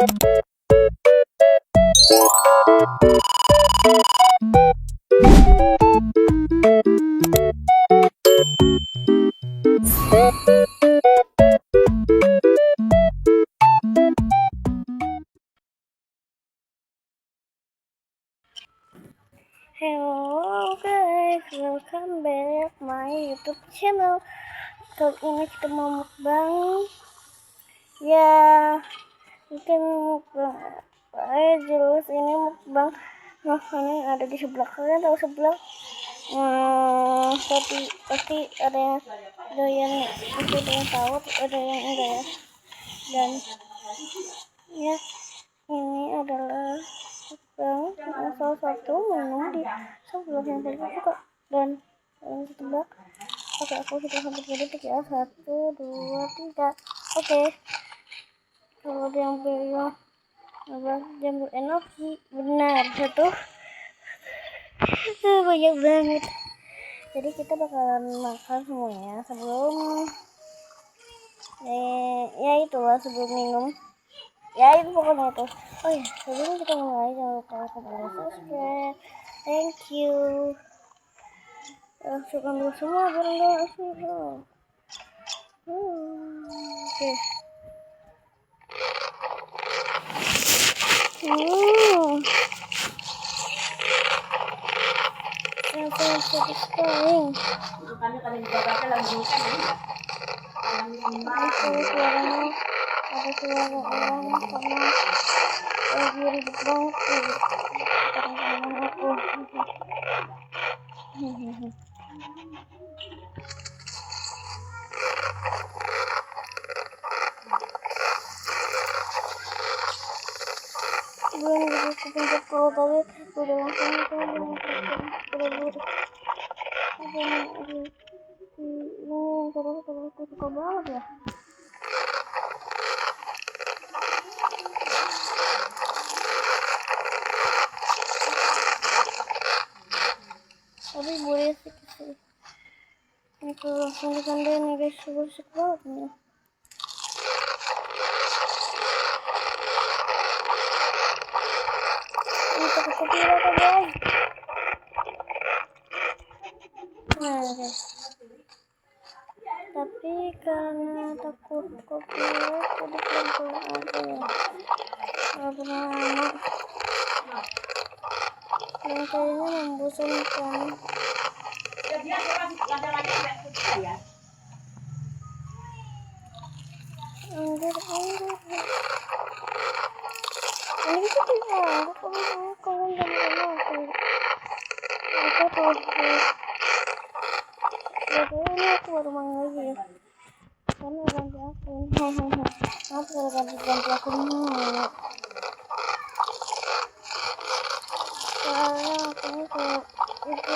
Hello guys, welcome back my YouTube channel. Kali ini kita mau mukbang. Ya, mungkin mukbang jelas ini mukbang makanan yang ada di sebelah. Kalian tahu sebelah? Tapi pasti ada yang tahu, ada yang enggak ya. Dan ya, ini adalah salah satu menu di sebelah yang saya suka. Dan yang tebak, oke, aku sudah sampai jadi ya, 1, 2, 3. Oke, kalau yang beliau jamur energi benar satu banyak banget. Jadi kita bakalan makan semuanya sebelum ya itulah sebelum minum. Ya itu pokoknya itu. Oh ya, sebelum kita mulai jangan lupa subscribe. Thank you. Langsungkan dulu semua biar asik. Oke. Yang satisfying. Suaranya ada suara orang karena lagi ribet banget teman-teman aku. Belum begitu pencet kalau tadi udah langsung ini terus aku suka banget ya. Tapi boleh sih. Ini kalau langsung dikandain nih guys, bersih banget nih. Ini takut kepirat ya guys. Nah guys. Tapi karena takut copyright jadi pelan-pelan aja ya. Lama-lama dan kayaknya membosankan. Anjir. Ini tuh tidak kalau jam aku. Apa tuh? Ini aku baru main lagi ya. Karena ganti akun. Maaf kalau ganti akun mulu. Soalnya aku kalau itu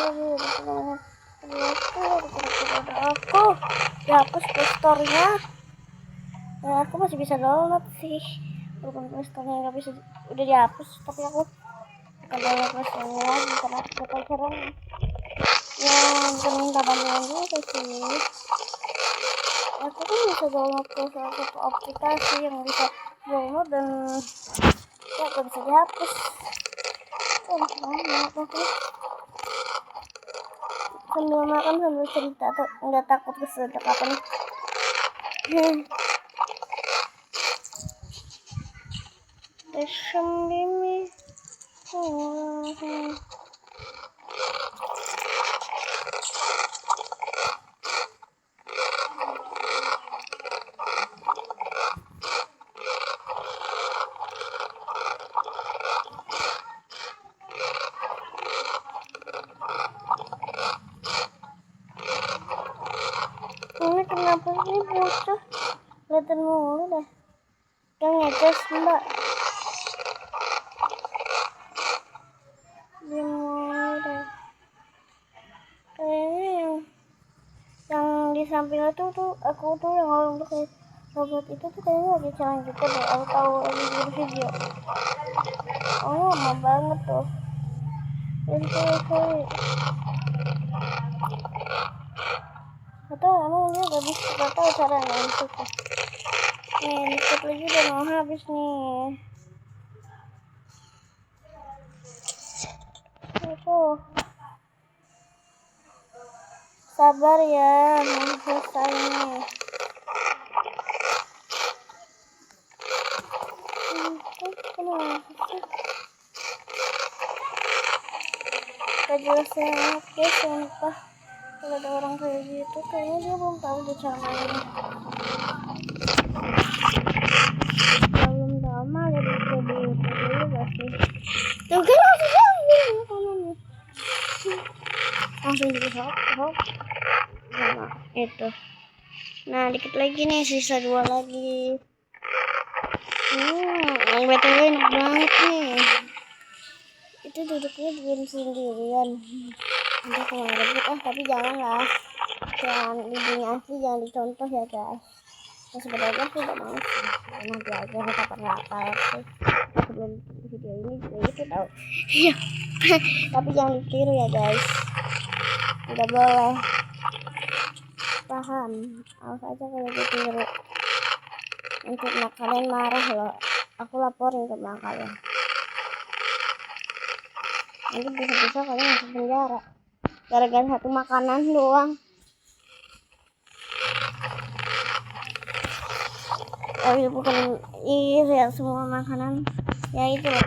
aku dihapus story-nya. Nah, aku masih bisa download sih. Walaupun story-nya nggak bisa, udah dihapus, tapi aku akan download story-nya lagi karena aku pacaran. Ya, bukan minta bantuan juga sih. Aku kan bisa download ke salah satu aplikasi yang bisa download dan ya gak bisa dihapus. Aku sambil makan sambil cerita tuh nggak takut kesedek apa nih. Mimi. Ini kenapa sih bocah kelihatan mulu deh. Yang ngecas mbak gimana deh. Kayaknya yang di samping itu tuh aku tuh yang orang tuh kayak robot itu tuh kayaknya lagi challenge juga deh. Aku tahu lagi bikin video. Oh lama banget tuh. Sorry. Atau emang dia gak bisa, gak tahu caranya itu tuh. Nih dikit lagi udah mau habis nih. Itu sabar ya, mau selesai nih. Kenapa sih? Gak jelas banget guys, sumpah. Kalau ada orang kayak gitu, kayaknya dia belum tahu deh cara mainnya. Belum tahu mah ada di video pasti. Tuh kan langsung kanannya. Langsung di hop. Nah, itu. Nah, dikit lagi nih, sisa 2 lagi. Yang BTW enak banget nih. Itu duduknya diam sendirian. Nanti kalau rebut tapi janganlah. Jangan ibunya asli, jangan dicontoh ya guys. Nah, sebenarnya aku gak mau sih. Nanti aja kapan-kapan sih. Sebelum video ini juga gitu tau. Tapi jangan ditiru ya guys. Tidak boleh. Paham? Awas aja kalau ditiru. Nanti mak kalian marah loh. Aku laporin ke mak kalian. Nanti bisa-bisa kalian masuk penjara. Gara-gara satu makanan doang. Oh iya bukan ya semua makanan. Ya itu loh.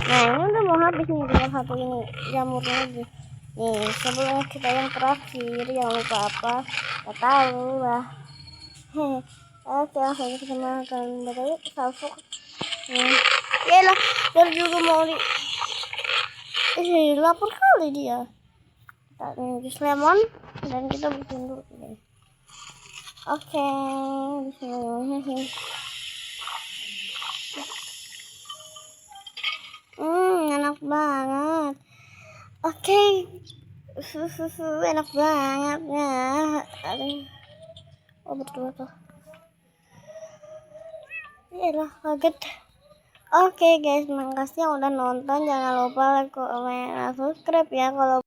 Nah ini udah mau habis nih, tinggal satu ini jamurnya lagi. Nih sebelum kita yang terakhir, jangan lupa apa? Gak tahu lah. Oke langsung kita makan. Betul salfok. Yalah baru juga mau lapar kali dia. Kita jus lemon dan kita bikin dulu guys. Oke, bismillahirrahmanirrahim. Enak banget. Oke, enak banget ya. Aduh, oh betul tuh. Yalah kaget. Oke guys, makasih yang udah nonton. Jangan lupa like, comment, dan subscribe ya. Kalau